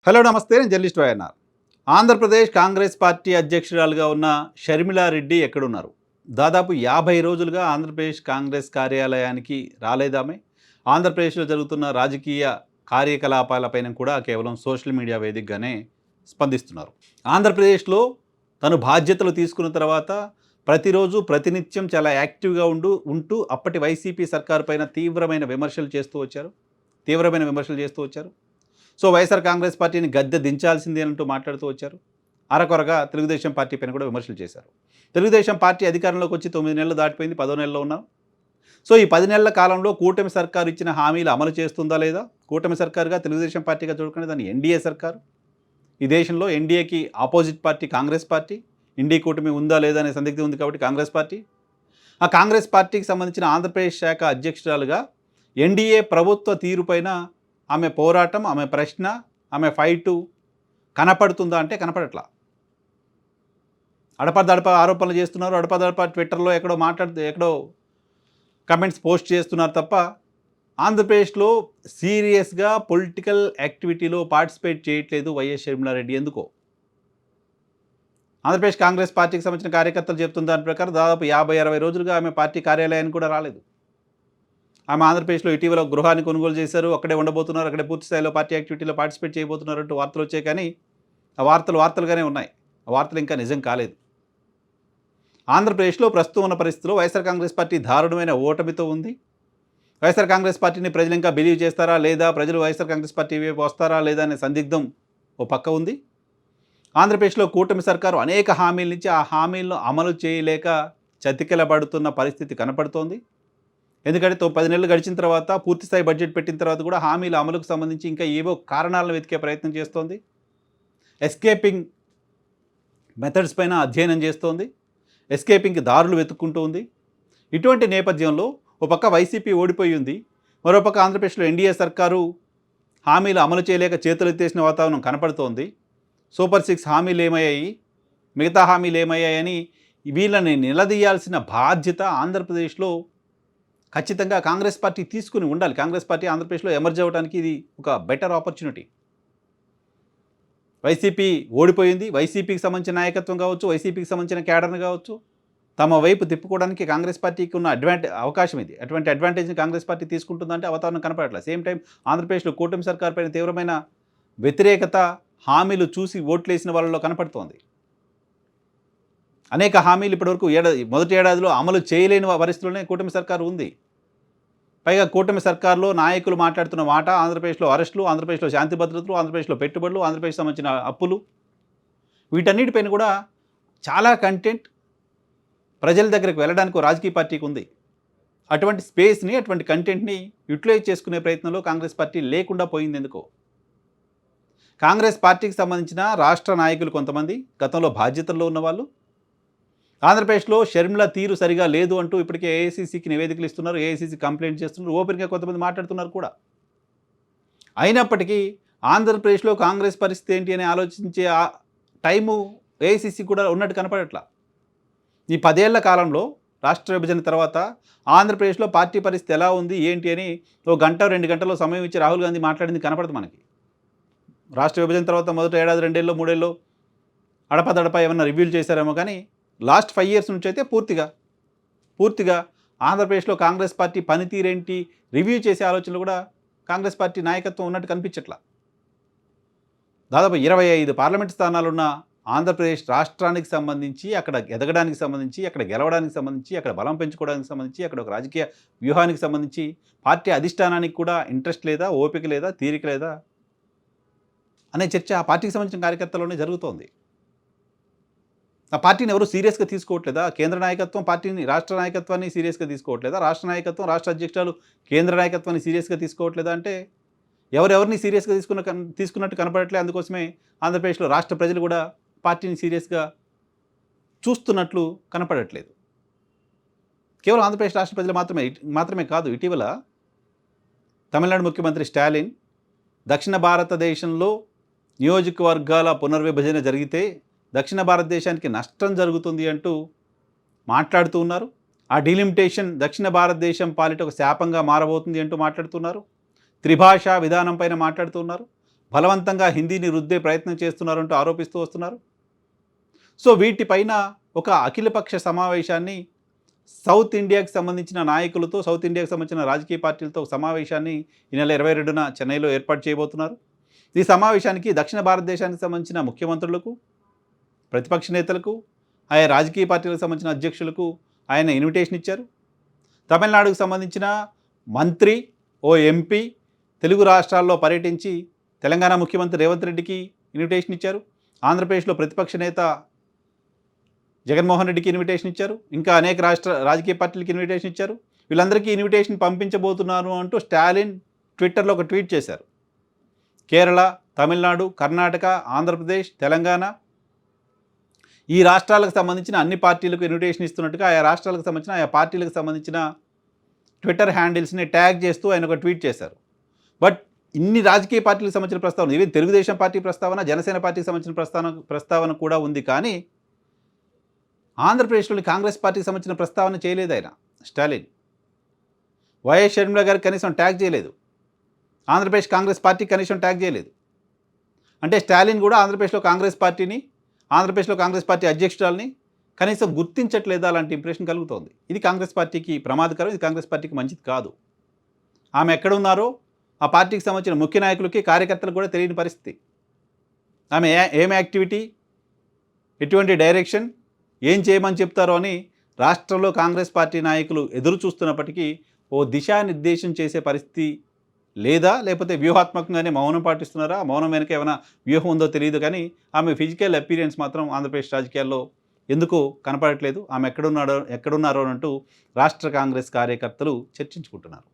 Hello నమస్తే, నేను journalist YNR. Andhra Pradesh Congress party అధ్యక్షురాలుగా ఉన్న షర్మిలారెడ్డి ఎక్కడున్నారు? దాదాపు 50 రోజులుగా ఆంధ్రప్రదేశ్ కాంగ్రెస్ కార్యాలయానికి రాలేదామె. ఆంధ్రప్రదేశ్లో జరుగుతున్న రాజకీయ కార్యకలాపాలపైన కూడా కేవలం సోషల్ మీడియా వేదికగానే స్పందిస్తున్నారు. ఆంధ్రప్రదేశ్లో తను బాధ్యతలు తీసుకున్న తర్వాత ప్రతిరోజు ప్రతినిత్యం చాలా యాక్టివ్గా ఉంటూ అప్పటి వైసీపీ సర్కారు పైన తీవ్రమైన విమర్శలు చేస్తూ వచ్చారు. సో వైఎస్ఆర్ కాంగ్రెస్ పార్టీని గద్దె దించాల్సిందే అంటూ మాట్లాడుతూ వచ్చారు. అరకొరగా తెలుగుదేశం పార్టీ పైన కూడా విమర్శలు చేశారు. తెలుగుదేశం పార్టీ అధికారంలోకి వచ్చి 9 నెలలు దాటిపోయింది, 10వ నెలలో ఉన్నాం. సో ఈ 10 నెలల కాలంలో కూటమి సర్కారు ఇచ్చిన హామీలు అమలు చేస్తుందా లేదా? కూటమి సర్కారుగా తెలుగుదేశం పార్టీగా చూడకుండా దాన్ని ఎన్డీఏ సర్కారు. ఈ దేశంలో ఎన్డీఏకి ఆపోజిట్ పార్టీ కాంగ్రెస్ పార్టీ. ఇండి కూటమి ఉందా లేదా అనే సందిగ్ధం ఉంది కాబట్టి కాంగ్రెస్ పార్టీ. ఆ కాంగ్రెస్ పార్టీకి సంబంధించిన ఆంధ్రప్రదేశ్ శాఖ అధ్యక్షురాలుగా ఎన్డీఏ ప్రభుత్వ తీరుపైన ఆమె పోరాటం, ఆమె ప్రశ్న, ఆమె ఫైటు కనపడుతుందా అంటే కనపడట్లా. అడపదడప ఆరోపణలు చేస్తున్నారు, అడపదడప ట్విట్టర్లో ఎక్కడో కమెంట్స్ పోస్ట్ చేస్తున్నారు తప్ప ఆంధ్రప్రదేశ్లో సీరియస్గా పొలిటికల్ యాక్టివిటీలో పార్టిసిపేట్ చేయట్లేదు వైఎస్ షర్మిలారెడ్డి. ఎందుకో ఆంధ్రప్రదేశ్ కాంగ్రెస్ పార్టీకి సంబంధించిన కార్యకర్తలు చెప్తున్న దాని ప్రకారం దాదాపు 50-60 రోజులుగా ఆమె పార్టీ కార్యాలయానికి కూడా రాలేదు. ఆమె ఆంధ్రప్రదేశ్లో ఇటీవల గృహాన్ని కొనుగోలు చేశారు, అక్కడే ఉండబోతున్నారు, అక్కడే పూర్తి స్థాయిలో పార్టీ యాక్టివిటీలో పార్టిసిపేట్ చేయబోతున్నారు అంటూ వార్తలు వచ్చాయి. కానీ ఆ వార్తలుగానే ఉన్నాయి. ఆ వార్తలు ఇంకా నిజం కాలేదు. ఆంధ్రప్రదేశ్లో ప్రస్తుతం ఉన్న పరిస్థితిలో వైఎస్ఆర్ కాంగ్రెస్ పార్టీ దారుణమైన ఓటమితో ఉంది. వైఎస్ఆర్ కాంగ్రెస్ పార్టీని ప్రజలు ఇంకా బిలీవ్ చేస్తారా లేదా, ప్రజలు వైఎస్ఆర్ కాంగ్రెస్ పార్టీ వైపు వస్తారా లేదా అనే సందిగ్ధం ఓ పక్క ఉంది. ఆంధ్రప్రదేశ్లో కూటమి సర్కారు అనేక హామీల నుంచి ఆ హామీలను అమలు చేయలేక చతికిలబడుతున్న పరిస్థితి కనపడుతోంది. ఎందుకంటే 10 నెలలు గడిచిన తర్వాత పూర్తిస్థాయి బడ్జెట్ పెట్టిన తర్వాత కూడా హామీల అమలుకు సంబంధించి ఇంకా ఏవో కారణాలను వెతికే ప్రయత్నం చేస్తోంది. ఎస్కేపింగ్ మెథడ్స్ పైన అధ్యయనం చేస్తోంది. ఎస్కేపింగ్కి దారులు వెతుక్కుంటూ ఉంది. ఇటువంటి నేపథ్యంలో ఒక పక్క వైసీపీ ఓడిపోయి ఉంది, మరోపక్క ఆంధ్రప్రదేశ్లో ఎన్డీఏ సర్కారు హామీలు అమలు చేయలేక చేతులెత్తేసిన వాతావరణం కనపడుతోంది. సూపర్ 6 హామీలు ఏమయ్యాయి, మిగతా హామీలు ఏమయ్యాయని వీళ్ళని నిలదీయాల్సిన బాధ్యత ఆంధ్రప్రదేశ్లో ఖచ్చితంగా కాంగ్రెస్ పార్టీ తీసుకుని ఉండాలి. కాంగ్రెస్ పార్టీ ఆంధ్రప్రదేశ్లో ఎమర్జ్ అవ్వడానికి ఇది ఒక బెటర్ ఆపర్చునిటీ. వైసీపీ ఓడిపోయింది. వైసీపీకి సంబంధించిన నాయకత్వం కావచ్చు, వైసీపీకి సంబంధించిన క్యాడర్ని కావచ్చు, తమ వైపు తిప్పుకోవడానికి కాంగ్రెస్ పార్టీకి ఉన్న అవకాశం ఇది. అటువంటి అడ్వాంటేజ్ని కాంగ్రెస్ పార్టీ తీసుకుంటుందంటే అవతారణం కనపడట్లేదు. సేమ్ టైం ఆంధ్రప్రదేశ్లో కూటమి సర్కార్ పైన తీవ్రమైన వ్యతిరేకత హామీలు చూసి ఓట్లేసిన వాళ్ళలో కనపడుతోంది. అనేక హామీలు ఇప్పటివరకు మొదటి ఏడాదిలో అమలు చేయలేని పరిస్థితుల్లోనే కూటమి సర్కారు ఉంది. పైగా కూటమి సర్కారులో నాయకులు మాట్లాడుతున్న మాట ఆంధ్రప్రదేశ్లో అరెస్టులు, ఆంధ్రప్రదేశ్లో శాంతి భద్రతలు, ఆంధ్రప్రదేశ్లో పెట్టుబడులు, ఆంధ్రప్రదేశ్ సంబంధించిన అప్పులు, వీటన్నిటిపైన కూడా చాలా కంటెంట్ ప్రజల దగ్గరికి వెళ్ళడానికి రాజకీయ పార్టీకి ఉంది. అటువంటి స్పేస్ని, అటువంటి కంటెంట్ని యూటిలైజ్ చేసుకునే ప్రయత్నంలో కాంగ్రెస్ పార్టీ లేకుండా పోయింది. ఎందుకో కాంగ్రెస్ పార్టీకి సంబంధించిన రాష్ట్ర నాయకులు కొంతమంది గతంలో బాధ్యతల్లో ఉన్నవాళ్ళు ఆంధ్రప్రదేశ్లో షర్మిల తీరు సరిగా లేదు అంటూ ఇప్పటికే ఏఐసీసీకి నివేదికలు ఇస్తున్నారు, ఏఐసీసీ కంప్లైంట్ చేస్తున్నారు, ఓపెన్గా కొంతమంది మాట్లాడుతున్నారు కూడా. అయినప్పటికీ ఆంధ్రప్రదేశ్లో కాంగ్రెస్ పరిస్థితి ఏంటి అని ఆలోచించే ఆ టైము ఏఐసీసీ కూడా ఉన్నట్టు కనపడట్లా. ఈ 10 ఏళ్ల కాలంలో రాష్ట్ర విభజన తర్వాత ఆంధ్రప్రదేశ్లో పార్టీ పరిస్థితి ఎలా ఉంది ఏంటి అని 1 గంట 2 గంటలో సమయం ఇచ్చి రాహుల్ గాంధీ మాట్లాడింది కనపడదు మనకి. రాష్ట్ర విభజన తర్వాత మొదటి ఏడాది 2 ఏళ్ళు 3 ఏళ్ళు అడపదడప ఏమన్నా రివ్యూలు చేశారేమో, కానీ లాస్ట్ 5 ఇయర్స్ నుంచి అయితే పూర్తిగా ఆంధ్రప్రదేశ్లో కాంగ్రెస్ పార్టీ పనితీరేంటి రివ్యూ చేసే ఆలోచనలు కూడా కాంగ్రెస్ పార్టీ నాయకత్వం ఉన్నట్టు కనిపించట్లా. దాదాపు 25 పార్లమెంట్ స్థానాలున్న ఆంధ్రప్రదేశ్ రాష్ట్రానికి సంబంధించి, అక్కడ ఎదగడానికి సంబంధించి, అక్కడ గెలవడానికి సంబంధించి, అక్కడ బలం పెంచుకోవడానికి సంబంధించి, అక్కడ ఒక రాజకీయ వ్యూహానికి సంబంధించి పార్టీ అధిష్టానానికి కూడా ఇంట్రెస్ట్ లేదా, ఓపిక లేదా, తీరిక లేదా అనే చర్చ ఆ పార్టీకి సంబంధించిన కార్యకర్తల్లోనే జరుగుతోంది. ఆ పార్టీని ఎవరు సీరియస్గా తీసుకోవట్లేదా? కేంద్ర నాయకత్వం పార్టీని, రాష్ట్ర నాయకత్వాన్ని సీరియస్గా తీసుకోవట్లేదా? రాష్ట్ర నాయకత్వం, రాష్ట్ర అధ్యక్షులు కేంద్ర నాయకత్వాన్ని సీరియస్గా తీసుకోవట్లేదా? అంటే ఎవరెవరిని సీరియస్గా తీసుకున్నట్టు కనపడట్లేదు. అందుకోసమే ఆంధ్రప్రదేశ్లో రాష్ట్ర ప్రజలు కూడా పార్టీని సీరియస్గా చూస్తున్నట్లు కనపడట్లేదు. కేవలం ఆంధ్రప్రదేశ్ రాష్ట్ర ప్రజలు మాత్రమే కాదు, ఇటీవల తమిళనాడు ముఖ్యమంత్రి స్టాలిన్ దక్షిణ భారతదేశంలో నియోజకవర్గాల పునర్విభజన జరిగితే దక్షిణ భారతదేశానికి నష్టం జరుగుతుంది అంటూ మాట్లాడుతూ ఉన్నారు. ఆ డీలిమిటేషన్ దక్షిణ భారతదేశం పాలిట ఒక శాపంగా మారబోతుంది అంటూ మాట్లాడుతున్నారు. త్రిభాషా విధానం పైన మాట్లాడుతున్నారు. బలవంతంగా హిందీని రుద్దే ప్రయత్నం చేస్తున్నారంటూ ఆరోపిస్తూ వస్తున్నారు. సో వీటిపైన ఒక అఖిలపక్ష సమావేశాన్ని సౌత్ ఇండియాకి సంబంధించిన నాయకులతో, సౌత్ ఇండియాకి సంబంధించిన రాజకీయ పార్టీలతో సమావేశాన్ని ఈ నెల 22న చెన్నైలో ఏర్పాటు చేయబోతున్నారు. ఈ సమావేశానికి దక్షిణ భారతదేశానికి సంబంధించిన ముఖ్యమంత్రులకు, ప్రతిపక్ష నేతలకు, ఆయా రాజకీయ పార్టీలకు సంబంధించిన అధ్యక్షులకు ఆయన ఇన్విటేషన్ ఇచ్చారు. తమిళనాడుకు సంబంధించిన మంత్రి, ఓ ఎంపీ తెలుగు రాష్ట్రాల్లో పర్యటించి తెలంగాణ ముఖ్యమంత్రి రేవంత్ రెడ్డికి ఇన్విటేషన్ ఇచ్చారు. ఆంధ్రప్రదేశ్లో ప్రతిపక్ష నేత జగన్మోహన్ రెడ్డికి ఇన్విటేషన్ ఇచ్చారు. ఇంకా అనేక రాజకీయ పార్టీలకు ఇన్విటేషన్ ఇచ్చారు. వీళ్ళందరికీ ఇన్విటేషన్ పంపించబోతున్నారు అంటూ స్టాలిన్ ట్విట్టర్లో ఒక ట్వీట్ చేశారు. కేరళ, తమిళనాడు, కర్ణాటక, ఆంధ్రప్రదేశ్, తెలంగాణ ఈ రాష్ట్రాలకు సంబంధించిన అన్ని పార్టీలకు ఇన్విటేషన్ ఇస్తున్నట్టుగా ఆయా రాష్ట్రాలకు సంబంధించిన ఆయా పార్టీలకు సంబంధించిన ట్విట్టర్ హ్యాండిల్స్ని ట్యాగ్ చేస్తూ ఆయన ఒక ట్వీట్ చేశారు. బట్ ఇన్ని రాజకీయ పార్టీలకు సంబంధించిన ప్రస్తావన, ఈవెన్ తెలుగుదేశం పార్టీ ప్రస్తావన, జనసేన పార్టీకి సంబంధించిన ప్రస్తావన కూడా ఉంది. కానీ ఆంధ్రప్రదేశ్లోని కాంగ్రెస్ పార్టీకి సంబంధించిన ప్రస్తావన చేయలేదు ఆయన స్టాలిన్. వైఎస్ షర్మిల గారికి కనీసం ట్యాగ్ చేయలేదు. ఆంధ్రప్రదేశ్ కాంగ్రెస్ పార్టీ కనీసం ట్యాగ్ చేయలేదు. అంటే స్టాలిన్ కూడా ఆంధ్రప్రదేశ్లో కాంగ్రెస్ పార్టీ అధ్యక్షురాలని కనీసం గుర్తించట్లేదా అలాంటి ఇంప్రెషన్ కలుగుతోంది. ఇది కాంగ్రెస్ పార్టీకి ప్రమాదకరం, ఇది కాంగ్రెస్ పార్టీకి మంచిది కాదు. ఆమె ఎక్కడున్నారో ఆ పార్టీకి సంబంధించిన ముఖ్య నాయకులకి, కార్యకర్తలకు కూడా తెలియని పరిస్థితి. ఆమె ఏం యాక్టివిటీ, ఎటువంటి డైరెక్షన్, ఏం చేయమని చెప్తారో అని రాష్ట్రంలో కాంగ్రెస్ పార్టీ నాయకులు ఎదురు చూస్తున్నప్పటికీ ఓ దిశానిర్దేశం చేసే పరిస్థితి లేదా, లేకపోతే వ్యూహాత్మకంగానే మౌనం పాటిస్తున్నారా, మౌనం వెనక ఏమైనా వ్యూహం ఉందో తెలియదు. కానీ ఆమె ఫిజికల్ అపీరియన్స్ మాత్రం ఆంధ్రప్రదేశ్ రాజకీయాల్లో ఎందుకు కనపడట్లేదు. ఆమె ఎక్కడున్నారో అంటూ రాష్ట్ర కాంగ్రెస్ కార్యకర్తలు చర్చించుకుంటున్నారు.